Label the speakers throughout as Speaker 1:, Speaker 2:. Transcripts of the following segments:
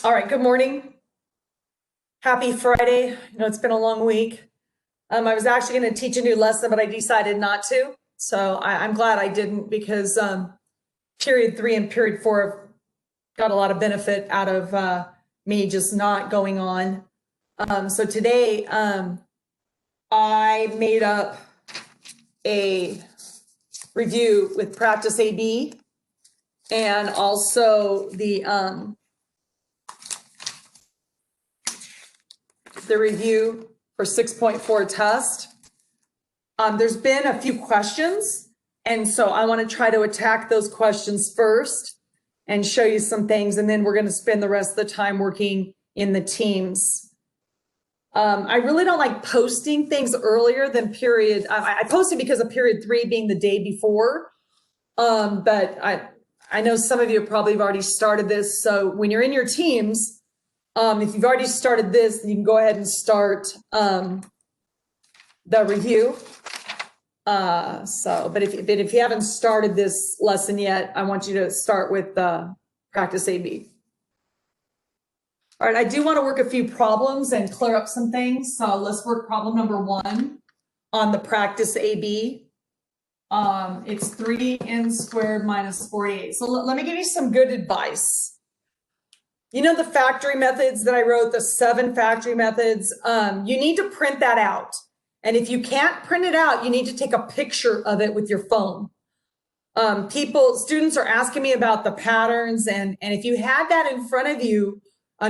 Speaker 1: All right, good morning. Happy Friday. I know it's been a long week. I was actually going to teach a new lesson, but I decided not to. So I'm glad I didn't because period 3 and period 4 got a lot of benefit out of me just not going on. So today I made up a review with practice AB and also the review for 6.4 test. There's been a few questions, and so I want to try to attack those questions first and show you some things, and then we're going to spend the rest of the time working in the teams. I really don't like posting things earlier than period. I posted because of period 3 being the day before, but I know some of you probably have already started this. So when you're in your teams, if you've already started this, you can go ahead and start the review. But if you haven't started this lesson yet, I want you to start with practice AB. All right, I do want to work a few problems and clear up some things. So let's work problem number 1 on the practice AB. It's 3n squared minus 48. So let me give you some good advice. You know the factoring methods that I wrote, the 7 factoring methods? You need to print that out. And if you can't print it out, you need to take a picture of it with your phone. Students are asking me about the patterns, and if you had that in front of you,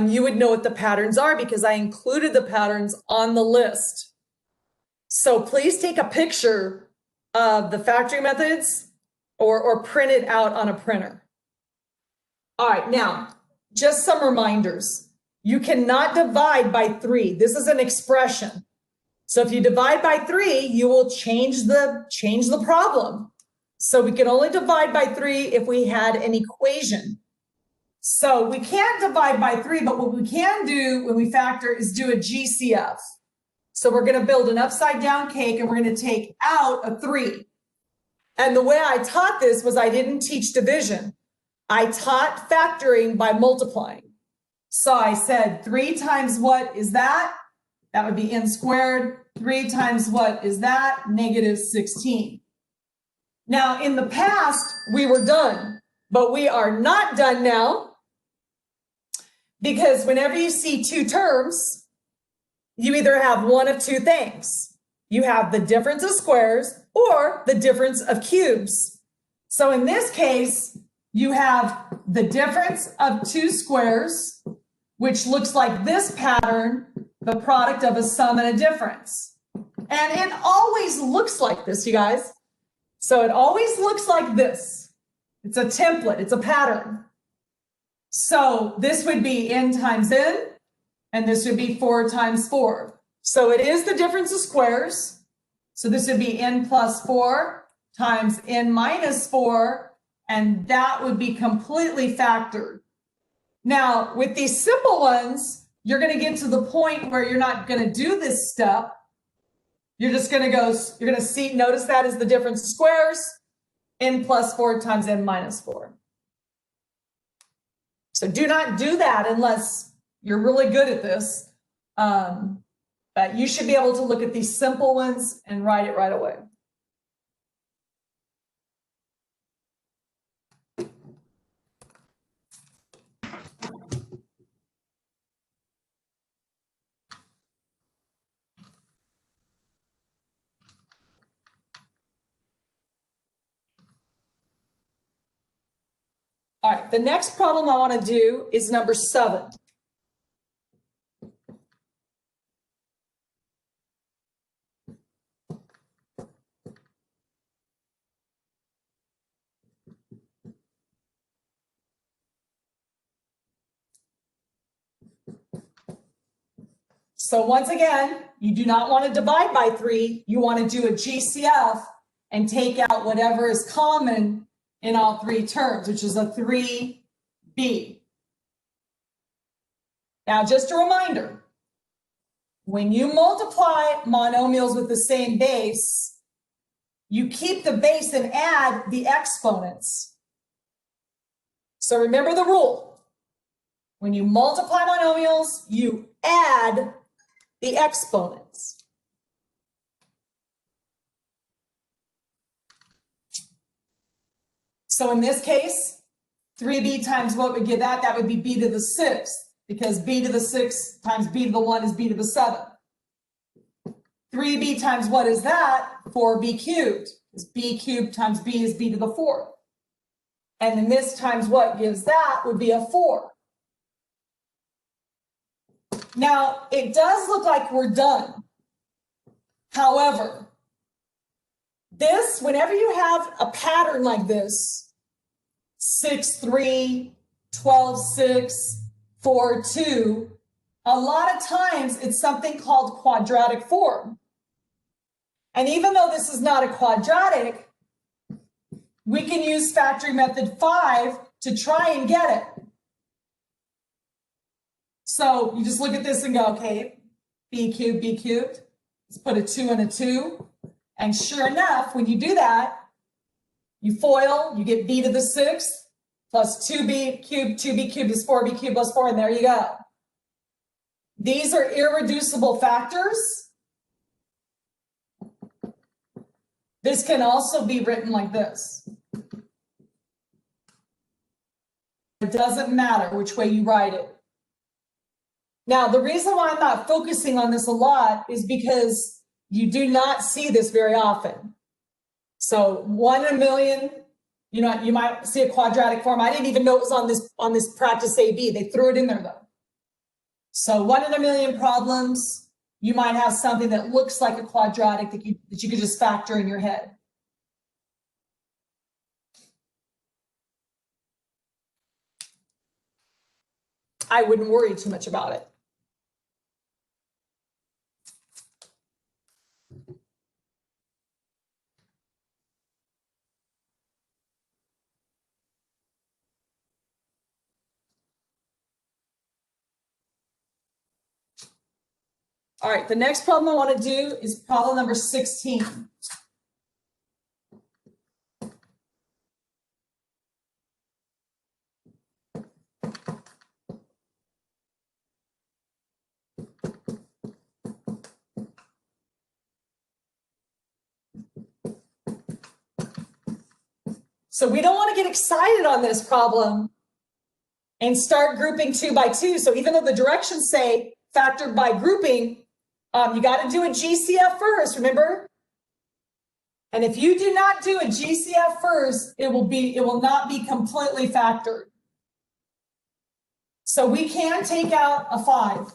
Speaker 1: you would know what the patterns are because I included the patterns on the list. So please take a picture of the factoring methods or print it out on a printer. All right, now, just some reminders. You cannot divide by 3. This is an expression. So if you divide by 3, you will change the problem. So we can only divide by 3 if we had an equation. So we can't divide by 3, but what we can do when we factor is do a GCF. So we're going to build an upside down cake and we're going to take out a 3. And the way I taught this was I didn't teach division. I taught factoring by multiplying. So I said 3 times what is that? That would be n squared. 3 times what is that? Negative 16. Now, in the past, we were done, but we are not done now because whenever you see 2 terms, you either have one of 2 things. You have the difference of squares or the difference of cubes. So in this case, you have the difference of 2 squares, which looks like this pattern, the product of a sum and a difference. And it always looks like this, you guys. So it always looks like this. It's a template, it's a pattern. So this would be n times n, and this would be 4 times 4. So it is the difference of squares. So this would be n plus 4 times n minus 4, and that would be completely factored. Now, with these simple ones, you're going to get to the point where you're not going to do this step. You're just going to go, you're going to see, notice that is the difference of squares, n plus 4 times n minus 4. So do not do that unless you're really good at this. But you should be able to look at these simple ones and write it right away. All right, the next problem I want to do is number 7. So once again, you do not want to divide by 3. You want to do a GCF and take out whatever is common in all 3 terms, which is a 3b. Now, just a reminder, when you multiply monomials with the same base, you keep the base and add the exponents. So remember the rule. When you multiply monomials, you add the exponents. So in this case, 3b times what would give that? That would be b to the 6th, because b to the 6th times b to the 1 is b to the 7th. 3b times what is that? 4b cubed. Because b cubed times b is b to the 4th. And then this times what gives that would be a 4. Now, it does look like we're done. However, this, whenever you have a pattern like this, 6, 3, 12, 6, 4, 2, a lot of times it's something called quadratic form. And even though this is not a quadratic, we can use factoring method 5 to try and get it. So you just look at this and go, okay, b cubed. Let's put a 2 and a 2. And sure enough, when you do that, you FOIL, you get b to the 6th plus 2b cubed is 4b cubed plus 4, and there you go. These are irreducible factors. This can also be written like this. It doesn't matter which way you write it. Now, the reason why I'm not focusing on this a lot is because you do not see this very often. So 1 in a million, you know, you might see a quadratic form. I didn't even know it was on this practice AB. They threw it in there though. So 1 in a million problems, you might have something that looks like a quadratic that you could just factor in your head. I wouldn't worry too much about it. All right, the next problem I want to do is problem number 16. So we don't want to get excited on this problem and start grouping 2 by 2. So even though the directions say factored by grouping, you got to do a GCF first, remember? And if you do not do a GCF first, it will not be completely factored. So we can take out a 5.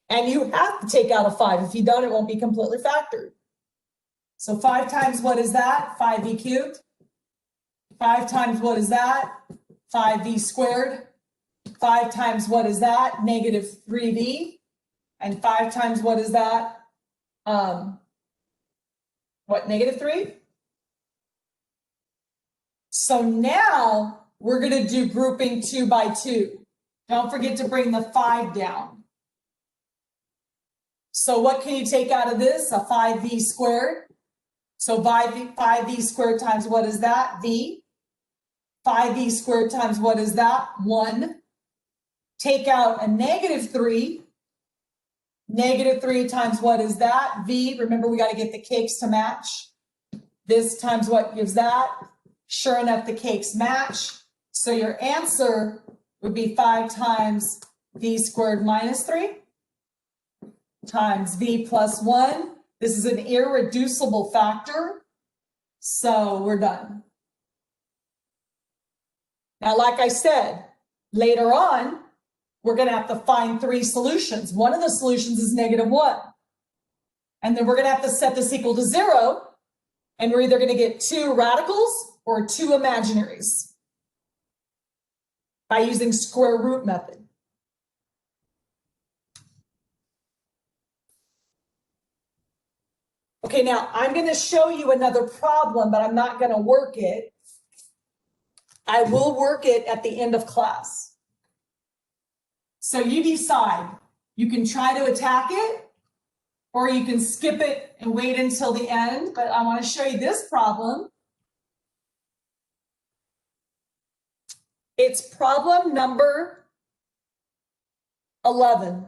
Speaker 1: And you have to take out a 5. If you don't, it won't be completely factored. So 5 times what is that? 5b cubed. 5 times what is that? 5b squared. 5 times what is that? Negative 3b. And 5 times what is that? Negative 3? So now we're going to do grouping 2 by 2. Don't forget to bring the 5 down. So what can you take out of this? A 5v squared. So 5v squared times what is that? V. 5v squared times what is that? 1. Take out a negative 3. Negative 3 times what is that? V. Remember, we got to get the cakes to match. This times what gives that? Sure enough, the cakes match. So your answer would be 5 times v squared minus 3 times v plus 1. This is an irreducible factor. So we're done. Now, like I said, later on, we're going to have to find 3 solutions. One of the solutions is negative 1. And then we're going to have to set this equal to 0. And we're either going to get 2 radicals or 2 imaginaries by using square root method. Okay, now I'm going to show you another problem, but I'm not going to work it. I will work it at the end of class. So you decide. You can try to attack it, or you can skip it and wait until the end. But I want to show you this problem. It's problem number 11.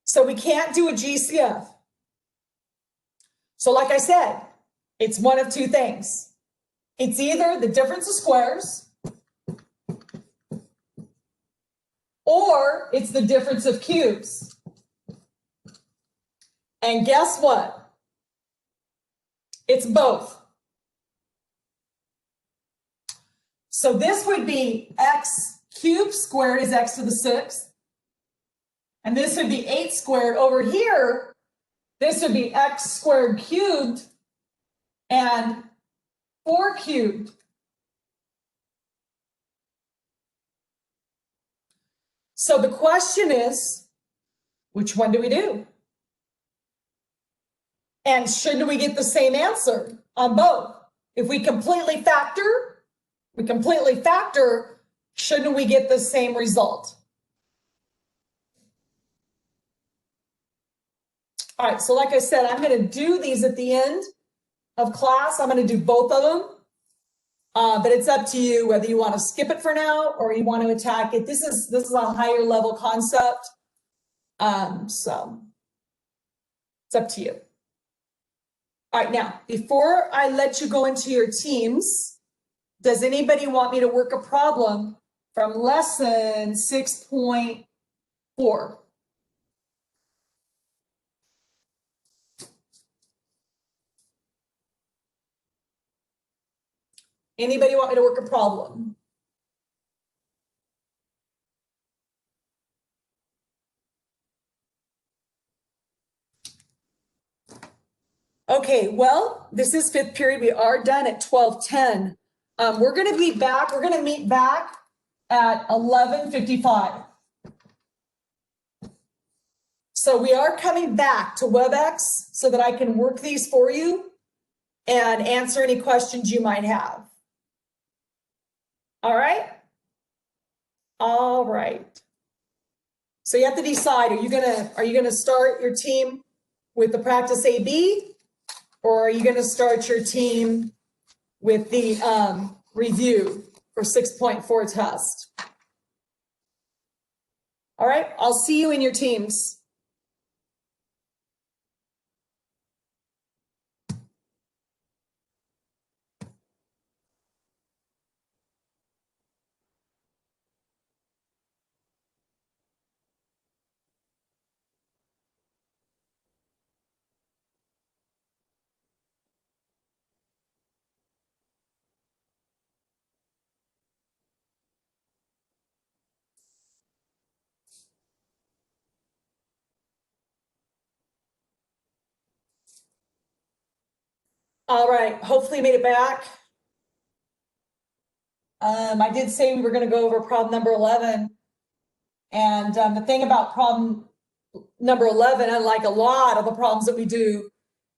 Speaker 1: So we can't do a GCF. So like I said, it's one of two things. It's either the difference of squares or it's the difference of cubes. And guess what? It's both. So this would be x cubed squared is x to the 6th. And this would be 8 squared. Over here, this would be x squared cubed and 4 cubed. So the question is, which one do we do? And shouldn't we get the same answer on both? If we completely factor, shouldn't we get the same result? All right, so like I said, I'm going to do these at the end of class. I'm going to do both of them, but it's up to you whether you want to skip it for now or you want to attack it. This is a higher level concept, so it's up to you. All right, now, before I let you go into your teams, does anybody want me to work a problem from lesson 6.4? Anybody want me to work a problem? Okay, well, this is 5th period. We are done at 12:10. We're going to be back. We're going to meet back at 11:55. So we are coming back to WebEx so that I can work these for you and answer any questions you might have. All right? All right. So you have to decide, are you gonna start your team with the practice AB, or are you gonna start your team with the review for 6.4 test? All right, I'll see you in your teams. All right, hopefully you made it back. I did say we were going to go over problem number 11. And the thing about problem number 11, unlike a lot of the problems that we do,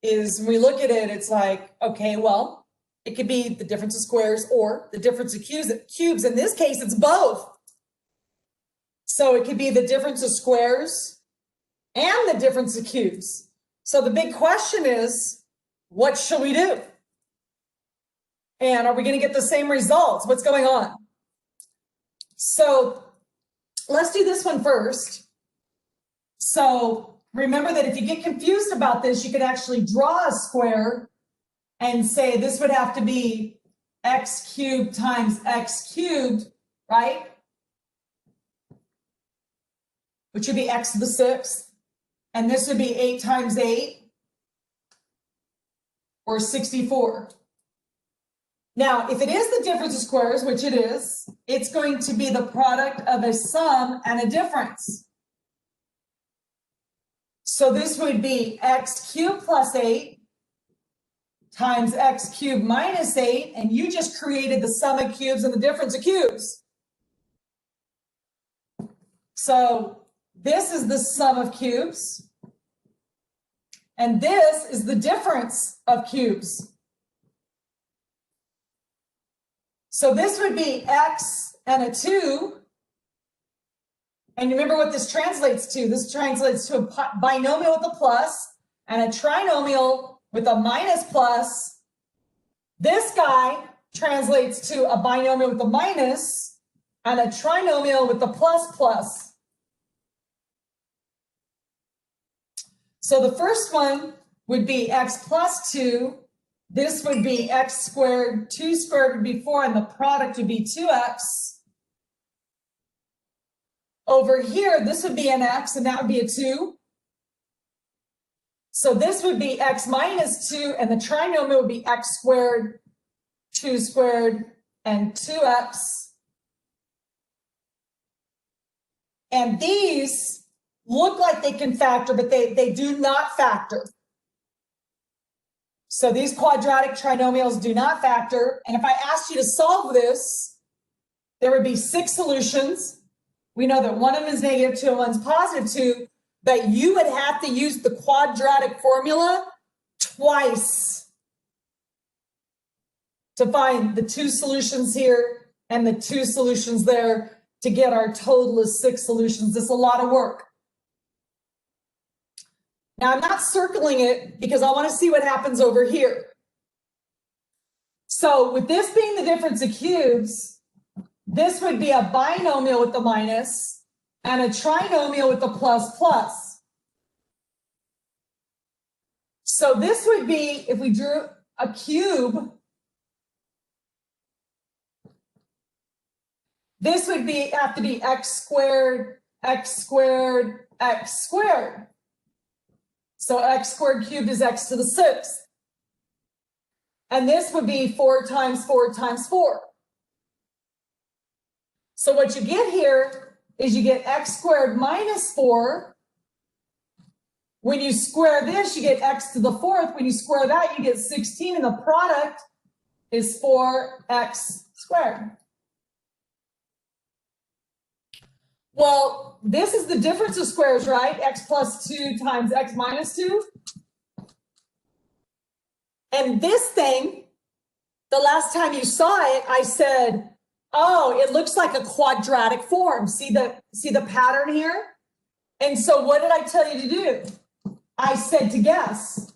Speaker 1: is when we look at it, it's like, okay, well, it could be the difference of squares or the difference of cubes. In this case, it's both. So it could be the difference of squares and the difference of cubes. So the big question is, what should we do? And are we going to get the same results? What's going on? So let's do this one first. So remember that if you get confused about this, you could actually draw a square and say this would have to be x cubed times x cubed, right? Which would be x to the 6th. And this would be 8 times 8, or 64. Now, if it is the difference of squares, which it is, it's going to be the product of a sum and a difference. So this would be x cubed plus 8 times x cubed minus 8, and you just created the sum of cubes and the difference of cubes. So this is the sum of cubes, and this is the difference of cubes. So this would be x and a 2 And remember what this translates to. This translates to a binomial with a plus and a trinomial with a minus plus. This guy translates to a binomial with a minus and a trinomial with a plus plus. So the first one would be x plus 2. This would be x squared. 2 squared would be 4, and the product would be 2x. Over here, this would be an x, and that would be a 2. So this would be x minus 2, and the trinomial would be x squared, 2 squared, and 2x. And these look like they can factor, but they do not factor. So these quadratic trinomials do not factor. And if I asked you to solve this, there would be 6 solutions. We know that one of them is -2 and one's +2, but you would have to use the quadratic formula twice to find the 2 solutions here and the 2 solutions there to get our total of 6 solutions. This is a lot of work. Now, I'm not circling it because I want to see what happens over here. So with this being the difference of cubes, this would be a binomial with the minus and a trinomial with the plus plus. So this would be, if we drew a cube, this would be have to be x squared, x squared, x squared. So x squared cubed is x to the 6th. And this would be 4 times 4 times 4. So what you get here is you get x squared minus 4. When you square this, you get x to the 4th. When you square that, you get 16, and the product is 4x squared. Well, this is the difference of squares, right? X plus 2 times x minus 2. And this thing, the last time you saw it, I said, oh, it looks like a quadratic form. See the pattern here? And so what did I tell you to do? I said to guess.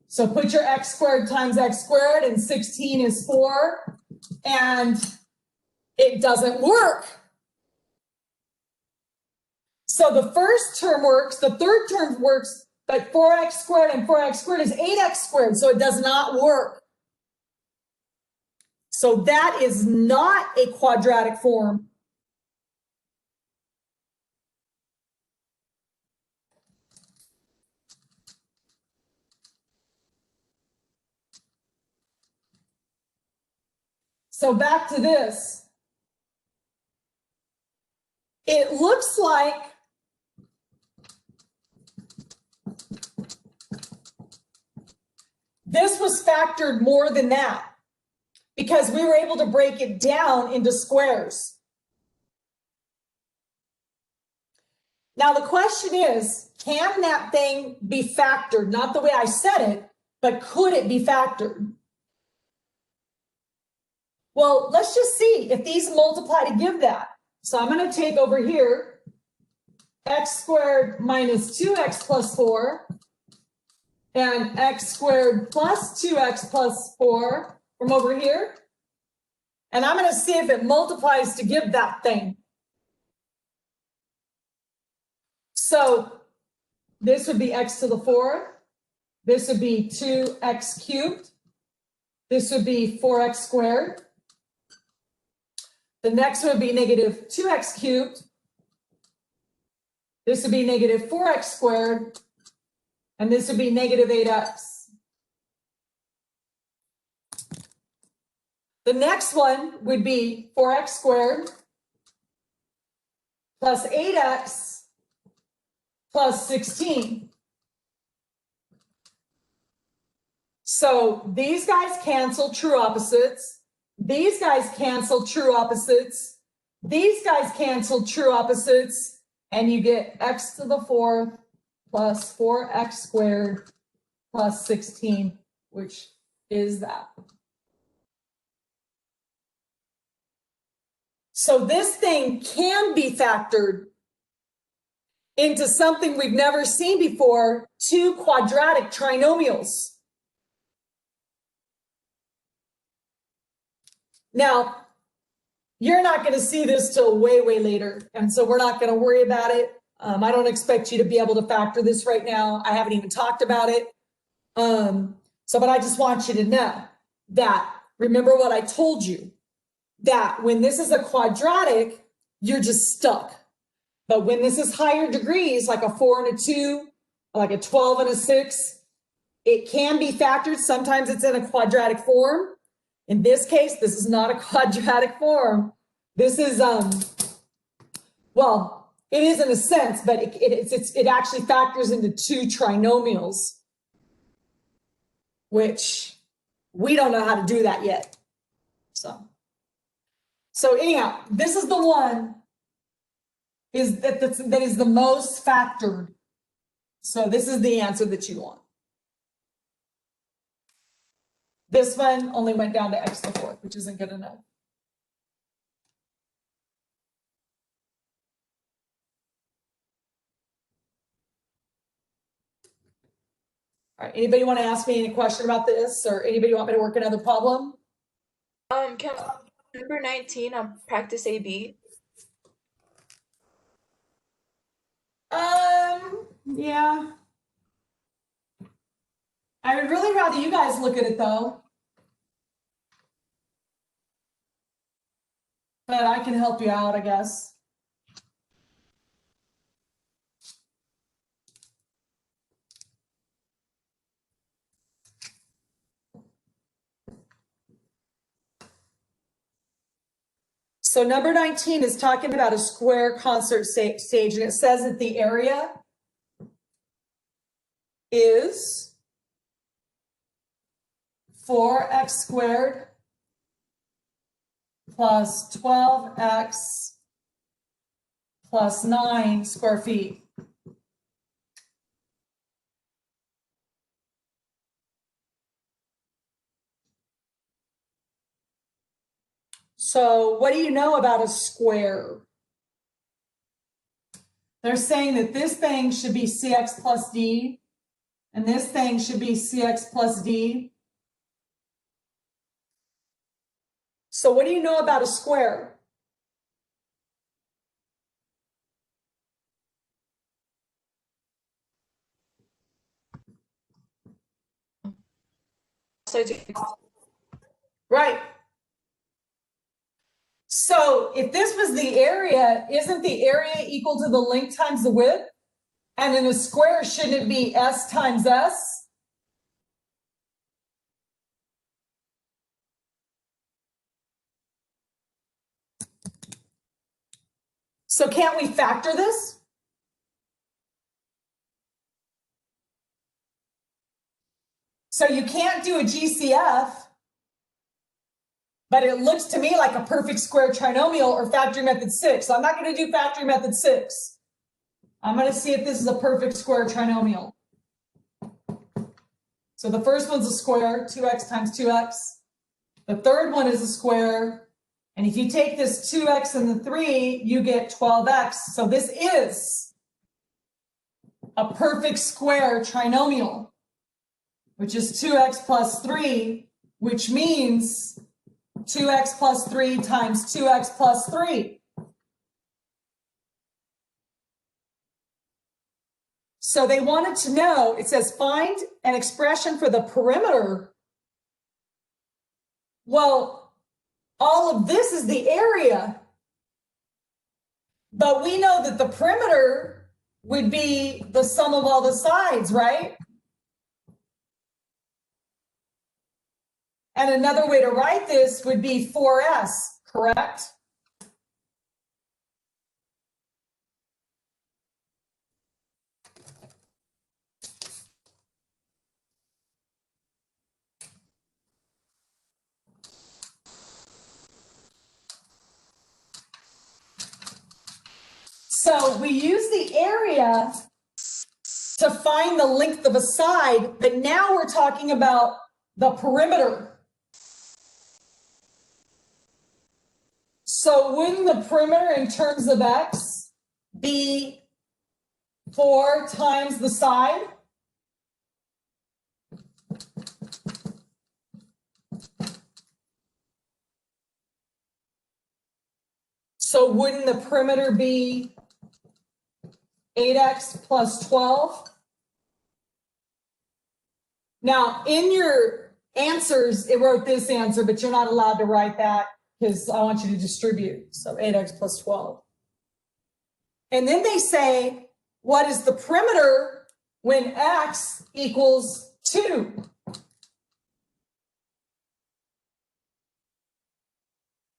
Speaker 1: So put your x squared times x squared, and 16 is 4, and it doesn't work. So the first term works, the third term works, but 4x squared and 4x squared is 8x squared, so it does not work. So that is not a quadratic form. So back to this. It looks like this was factored more than that, because we were able to break it down into squares. Now the question is, can that thing be factored? Not the way I said it, but could it be factored? Well, let's just see if these multiply to give that. So I'm going to take over here x squared minus 2x plus 4 and x squared plus 2x plus 4 from over here. And I'm going to see if it multiplies to give that thing. So this would be x to the 4th. This would be 2x cubed. This would be 4x squared. The next would be negative 2x cubed. This would be negative 4x squared. And this would be negative 8x. The next one would be 4x squared plus 8x plus 16. So these guys cancel, true opposites. These guys cancel, true opposites. These guys cancel, true opposites. And you get x to the 4th plus 4x squared plus 16, which is that. So this thing can be factored, into something we've never seen before, two quadratic trinomials. Now, you're not going to see this till way, way later, and so we're not going to worry about it. I don't expect you to be able to factor this right now. I haven't even talked about it. But I just want you to know that, remember what I told you, that when this is a quadratic, you're just stuck. But when this is higher degrees, like a 4 and a 2, like a 12 and a 6, it can be factored. Sometimes it's in a quadratic form. In this case, this is not a quadratic form. This is, well, it is in a sense, but it actually factors into two trinomials, which we don't know how to do that yet. So anyhow, this is the one that is the most factored. So this is the answer that you want. This one only went down to x to the fourth, which isn't good enough. All right, anybody want to ask me any question about this, or anybody want me to work another problem?
Speaker 2: Can number 19 on practice AB?
Speaker 1: Yeah. I would really rather you guys look at it though. But I can help you out, I guess. So number 19 is talking about a square concert stage, and it says that the area is 4x squared plus 12x plus 9 square feet. So what do you know about a square? They're saying that this thing should be cx plus d, and this thing should be cx plus d. So what do you know about a square? Right. So if this was the area, isn't the area equal to the length times the width? And in a square, shouldn't it be s times s? So can't we factor this? So you can't do a GCF, but it looks to me like a perfect square trinomial or factoring method 6. So I'm not going to do factoring method 6. I'm going to see if this is a perfect square trinomial. So the first one's a square, 2x times 2x. The third one is a square. And if you take this 2x and the 3, you get 12x. So this is a perfect square trinomial, which is 2x plus 3, which means 2x plus 3 times 2x plus 3. So they wanted to know, it says find an expression for the perimeter. Well, all of this is the area, but we know that the perimeter would be the sum of all the sides, right? And another way to write this would be 4s, correct? So we use the area to find the length of a side, but now we're talking about the perimeter. So wouldn't the perimeter in terms of x be 4 times the side. So wouldn't the perimeter be 8x plus 12? Now, in your answers, it wrote this answer, but you're not allowed to write that because I want you to distribute. So 8x plus 12. And then they say, what is the perimeter when x equals 2?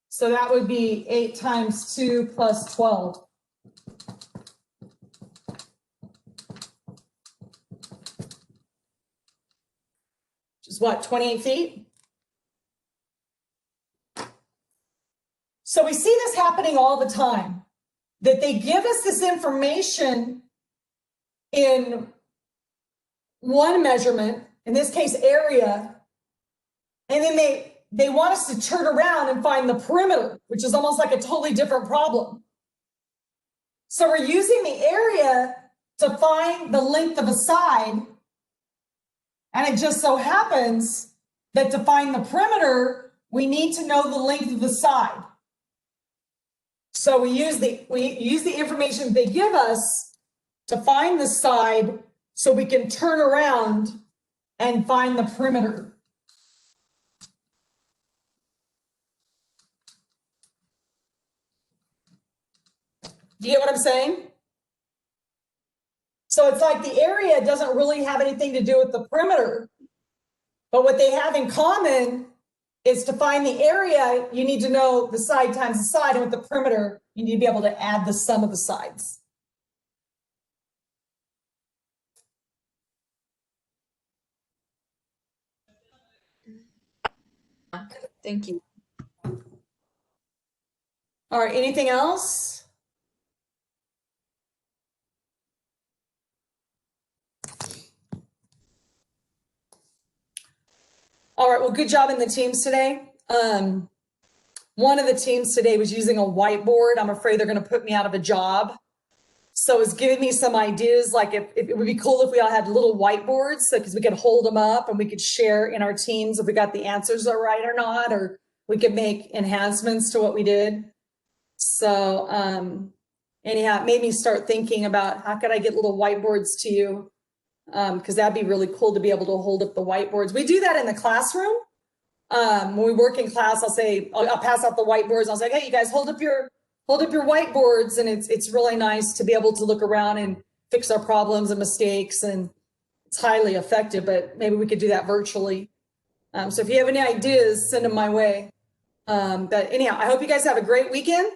Speaker 1: So that would be 8 times 2 plus 12. Which is what, 28 feet? So we see this happening all the time, that they give us this information in one measurement, in this case area, and then they want us to turn around and find the perimeter, which is almost like a totally different problem. So we're using the area to find the length of a side, and it just so happens that to find the perimeter, we need to know the length of the side. So we use the information they give us to find the side so we can turn around and find the perimeter. Do you get what I'm saying? So it's like the area doesn't really have anything to do with the perimeter, but what they have in common is to find the area, you need to know the side times the side, and with the perimeter, you need to be able to add the sum of the sides.
Speaker 2: Thank you.
Speaker 1: All right, anything else? All right, well, good job in the teams today. One of the teams today was using a whiteboard. I'm afraid they're going to put me out of a job. So it's giving me some ideas, like if it would be cool if we all had little whiteboards, so because we could hold them up and we could share in our teams if we got the answers are right or not, or we could make enhancements to what we did. So anyhow, it made me start thinking about how could I get little whiteboards to you, because that'd be really cool to be able to hold up the whiteboards. We do that in the classroom. When we work in class, I'll pass out the whiteboards. I'll say, hey, you guys hold up your whiteboards, and it's really nice to be able to look around and fix our problems and mistakes, and it's highly effective, but maybe we could do that virtually. So if you have any ideas, send them my way. But anyhow, I hope you guys have a great weekend.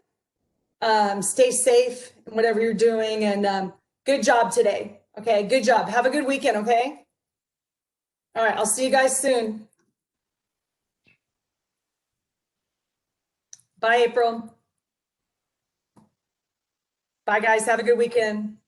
Speaker 1: Stay safe in whatever you're doing, and good job today. Okay, good job. Have a good weekend, okay? All right, I'll see you guys soon. Bye, April. Bye, guys. Have a good weekend.